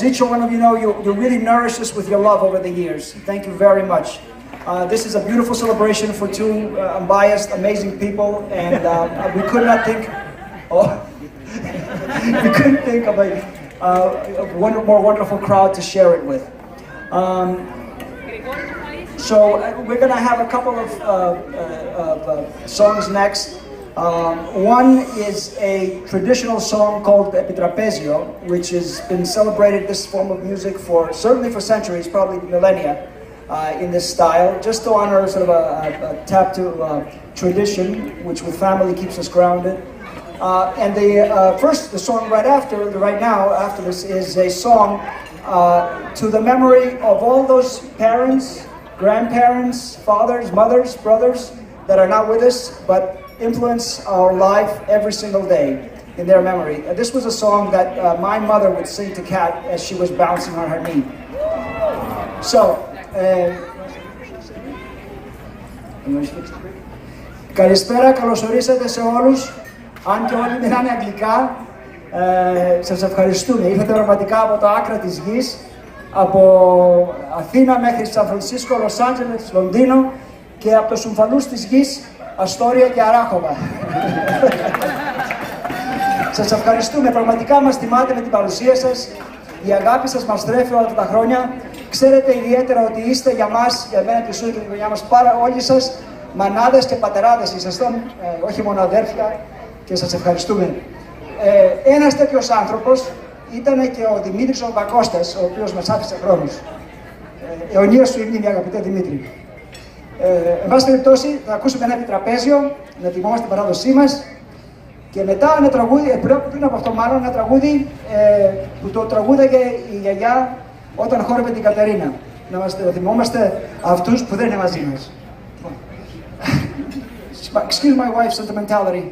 each one of you know, you really nourished us with your love over the years. Thank you very much. This is a beautiful celebration for two unbiased, amazing people, and we could not think, we couldn't think of a more wonderful crowd to share it with. So we're going to have a couple of songs next. One is a traditional song called Epitrapezio, which has been celebrated, this form of music, certainly for centuries, probably millennia, in this style, just to honor sort of a tap to tradition, which with family keeps us grounded. And the song right now, after this, is a song to the memory of all those parents, grandparents, fathers, mothers, brothers that are not with us, but influence our life every single day in their memory. This was a song that my mother would sing to Kat as she was bouncing on her knee. So, καλησπέρα, καλώς ορίσατε σε όλους. Αν και όλοι μιλάνε αγγλικά, σας ευχαριστούμε. Ήρθατε πραγματικά από τα άκρα της γης, από Αθήνα μέχρι Σαν Φρανσίσκο, Λος Άντζελες, Λονδίνο και από τους ομφαλούς της γης, Αστόρια και Αράχοβα. Σας ευχαριστούμε, πραγματικά μας τιμάτε με την παρουσία σας. Η αγάπη σας μας τρέφει όλα αυτά τα χρόνια. Ξέρετε ιδιαίτερα ότι είστε για μας, για μένα και σου και την οικογένειά μας, όλοι σας μανάδες και πατεράδες ήσασταν, όχι μόνο αδέρφια, και σας ευχαριστούμε. Ένας τέτοιος άνθρωπος ήταν και ο Δημήτρης ο Βακώστας, ο οποίος μας άφησε χρόνους. Αιωνία σου ύμνη, αγαπητέ Δημήτρη. Εν πάση περιπτώσει, θα ακούσουμε ένα επιτραπέζιο, να τιμόμαστε την παράδοσή μας. Και μετά ένα τραγούδι, πριν από αυτό μάλλον, ένα τραγούδι που το τραγούδαγε η γιαγιά όταν χόρευε την Κατερίνα. Να θυμόμαστε αυτούς που δεν είναι μαζί μας. Excuse my wife's sentimentality.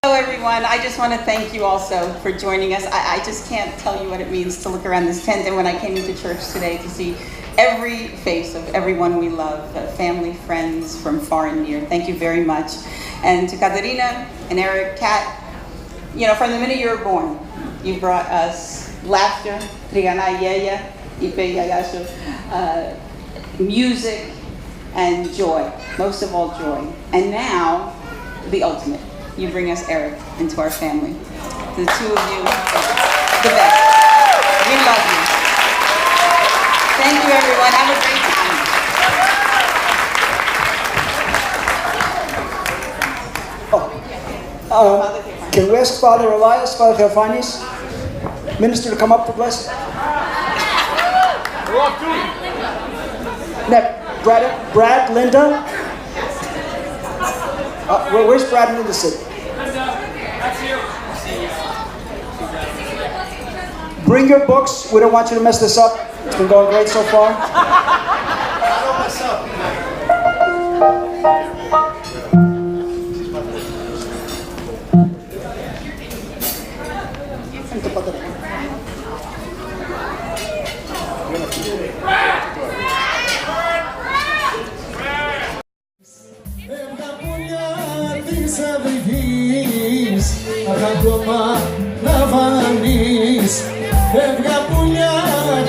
Hello everyone, I just want to thank you also for joining us. I just can't tell you what it means to look around this tent, and when I came into church today to see every face of everyone we love, family, friends from far and near. Thank you very much. And to Katerina and Eric, Kat, you know, from the minute you were born, you brought us laughter, music, and joy, most of all joy. And now, the ultimate. You bring us Eric into our family. The two of you, the best. We love you. Thank you everyone, have a great time. Can we ask Father Elias, Father Theophanis, minister, to come up to bless? Brad, Linda? Where's Brad and Linda sitting? Bring your books. We don't want you to mess this up. It's been going great so far. Ακόμα να βανείς, φεύγα πουλιά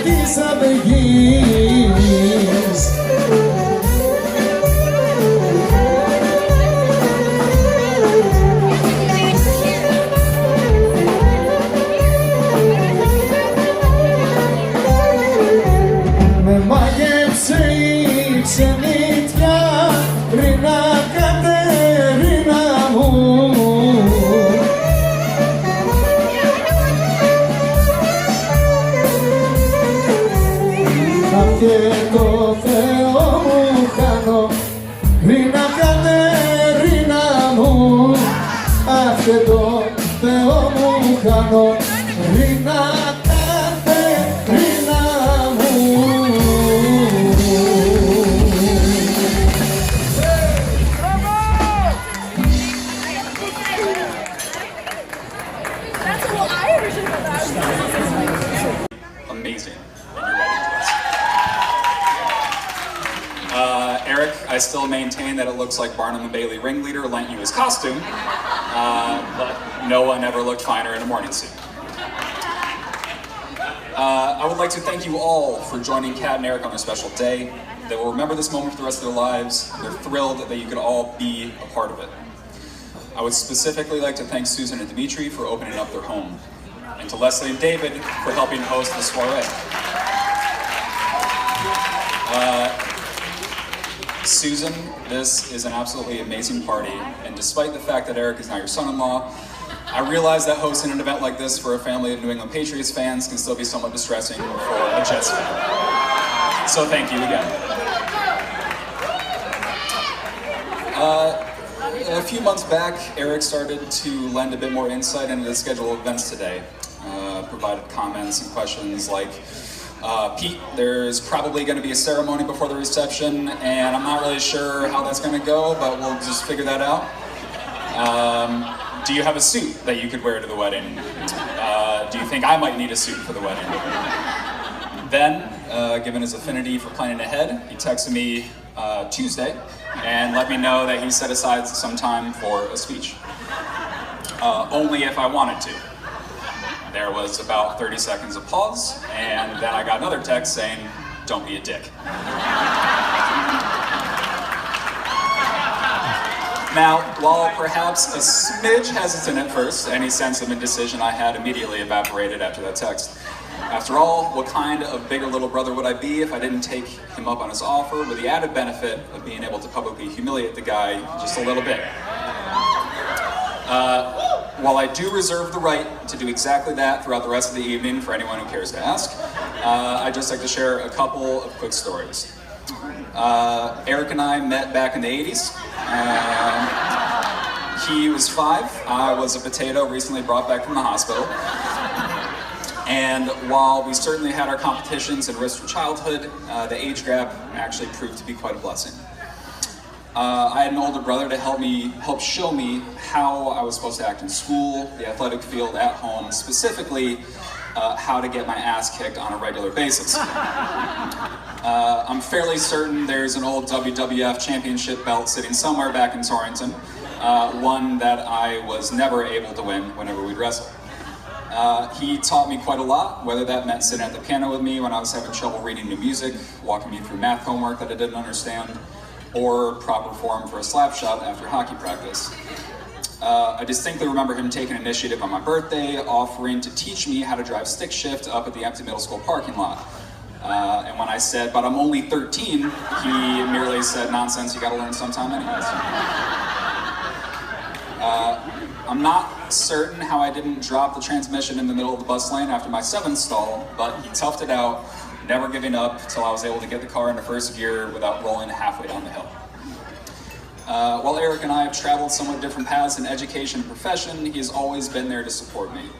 της αυγής. Με μάγεψε η ξενιτιά, Ρίνα Κατερίνα μου. Και το Θεό μου χάνω, Ρίνα Κατερίνα μου. Αχ, και το Θεό μου χάνω, Ρίνα Κατερίνα μου. Amazing. Eric, I still maintain that it looks like Barnum and Bailey ringleader lent you his costume, but no one ever looked finer in a morning suit. I would like to thank you all for joining Kat and Eric on their special day. They will remember this moment for the rest of their lives. They're thrilled that you could all be a part of it. I would specifically like to thank Susan and Dimitri for opening up their home, and to Leslie and David for helping host the soiree. Susan, this is an absolutely amazing party, and despite the fact that Eric is now your son-in-law, I realize that hosting an event like this for a family of New England Patriots fans can still be somewhat distressing for a Jets fan. So thank you again. A few months back, Eric started to lend a bit more insight into the schedule of events today. Provided comments and questions like, Pete, there's probably going to be a ceremony before the reception, and I'm not really sure how that's going to go, but we'll just figure that out. Do you have a suit that you could wear to the wedding? Do you think I might need a suit for the wedding? Then, given his affinity for planning ahead, he texted me Tuesday and let me know that he set aside some time for a speech. Only if I wanted to. There was about 30 seconds of pause, and then I got another text saying, "Don't be a dick." Now, while perhaps a smidge hesitant at first, any sense of indecision I had immediately evaporated after that text. After all, what kind of bigger little brother would I be if I didn't take him up on his offer, with the added benefit of being able to publicly humiliate the guy just a little bit? While I do reserve the right to do exactly that throughout the rest of the evening for anyone who cares to ask, I'd just like to share a couple of quick stories. Eric and I met back in the 80s. He was 5, I was a potato recently brought back from the hospital. And while we certainly had our competitions and risks from childhood, the age gap actually proved to be quite a blessing. I had an older brother to help show me how I was supposed to act in school, the athletic field, at home, specifically how to get my ass kicked on a regular basis. I'm fairly certain there's an old WWF championship belt sitting somewhere back in Torrington, one that I was never able to win whenever we'd wrestle. He taught me quite a lot, whether that meant sitting at the piano with me when I was having trouble reading new music, walking me through math homework that I didn't understand, or proper form for a slap shot after hockey practice. I distinctly remember him taking initiative on my birthday, offering to teach me how to drive stick shift up at the empty middle school parking lot. And when I said, "But I'm only 13, he merely said, "Nonsense, you gotta learn sometime anyways." I'm not certain how I didn't drop the transmission in the middle of the bus lane after my 7th stall, but he toughed it out, never giving up till I was able to get the car into first gear without rolling halfway down the hill. While Eric and I have traveled somewhat different paths in education and profession, he has always been there to support me.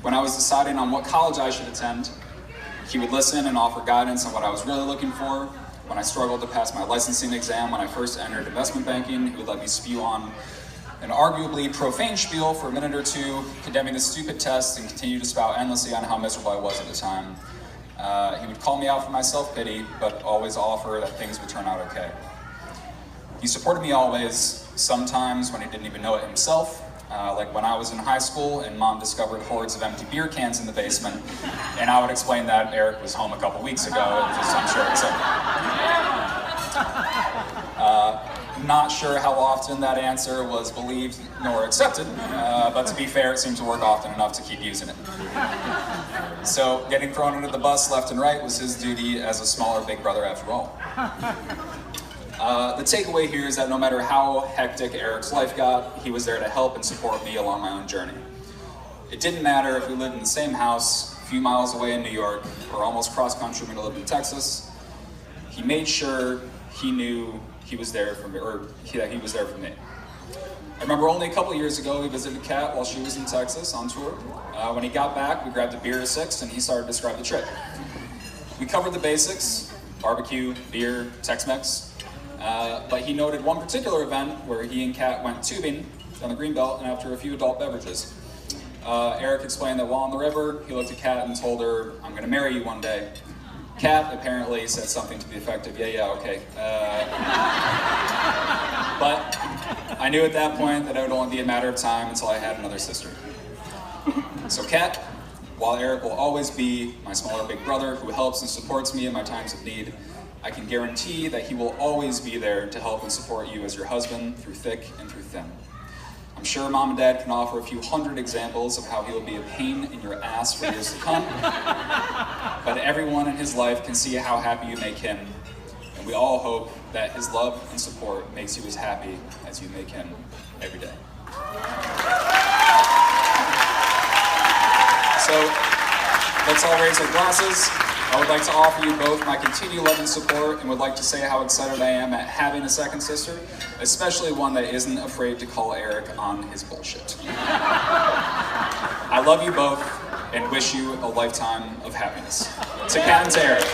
When I was deciding on what college I should attend, he would listen and offer guidance on what I was really looking for. When I struggled to pass my licensing exam when I first entered investment banking, he would let me spew on an arguably profane spiel for a minute or two, condemning the stupid test, and continue to spout endlessly on how miserable I was at the time. He would call me out for my self-pity, but always offer that things would turn out okay. He supported me always, sometimes when he didn't even know it himself, like when I was in high school and Mom discovered hordes of empty beer cans in the basement, and I would explain that Eric was home a couple weeks ago, and just, I'm sure it's not sure how often that answer was believed nor accepted, but to be fair, it seemed to work often enough to keep using it. So getting thrown under the bus left and right was his duty as a smaller big brother after all. The takeaway here is that no matter how hectic Eric's life got, he was there to help and support me along my own journey. It didn't matter if we lived in the same house, a few miles away in New York, or almost cross-country when we lived in Texas. He made sure he knew he was there for me, that he was there for me. I remember only a couple years ago, we visited Kat while she was in Texas on tour. When he got back, we grabbed a beer or 6, and he started to describe the trip. We covered the basics, barbecue, beer, Tex-Mex, but he noted one particular event where he and Kat went tubing on the Greenbelt and after a few adult beverages. Eric explained that while on the river, he looked at Kat and told her, "I'm gonna marry you one day." Kat apparently said something to the effect of, yeah, okay. But I knew at that point that it would only be a matter of time until I had another sister. So Kat, While Eric will always be my smaller big brother who helps and supports me in my times of need, I can guarantee that he will always be there to help and support you as your husband through thick and through thin. I'm sure Mom and Dad can offer a few hundred examples of how he will be a pain in your ass for years to come, but everyone in his life can see how happy you make him, and we all hope that his love and support makes you as happy as you make him every day. So let's all raise our glasses. I would like to offer you both my continued love and support, and would like to say how excited I am at having a second sister, especially one that isn't afraid to call Eric on his bullshit. I love you both and wish you a lifetime of happiness. To Kat and to Eric.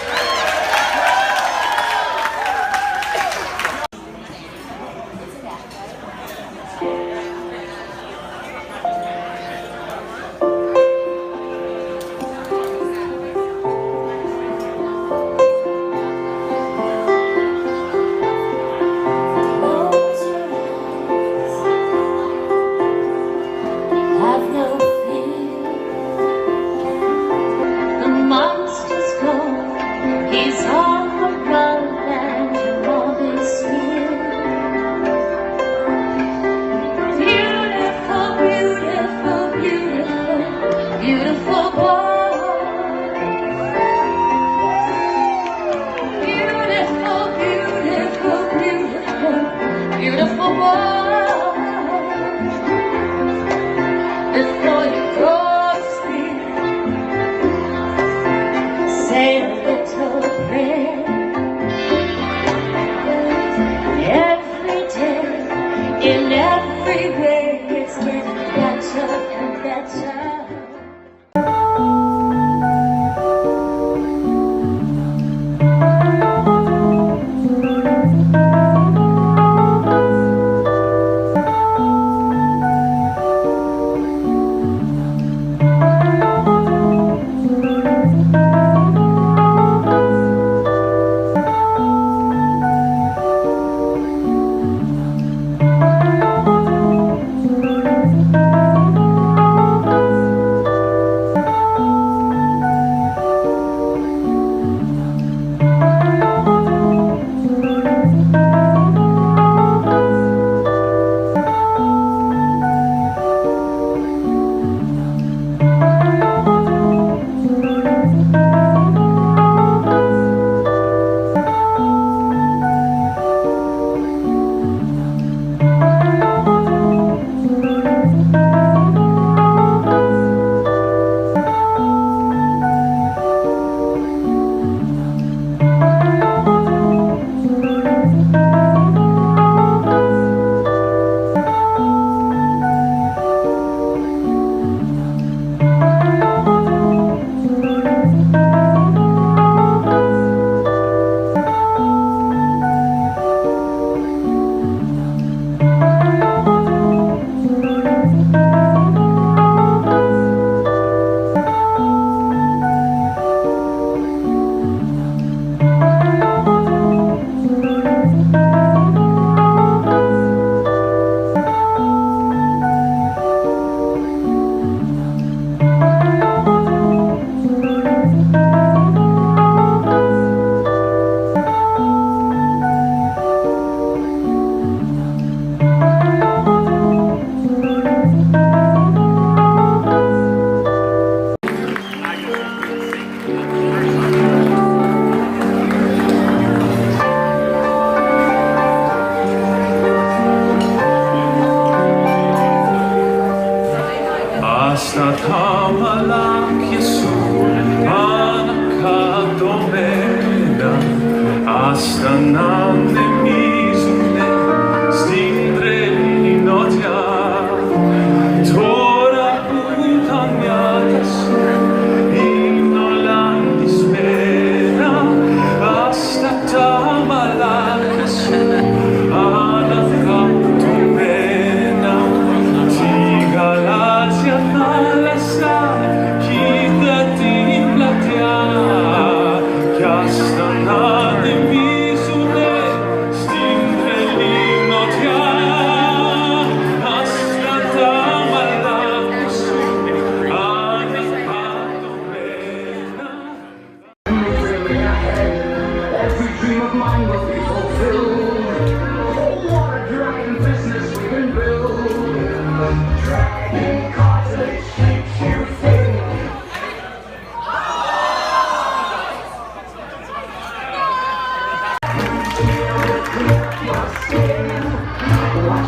Hasta na de mi sune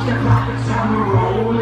watch the clock, it's time to roll.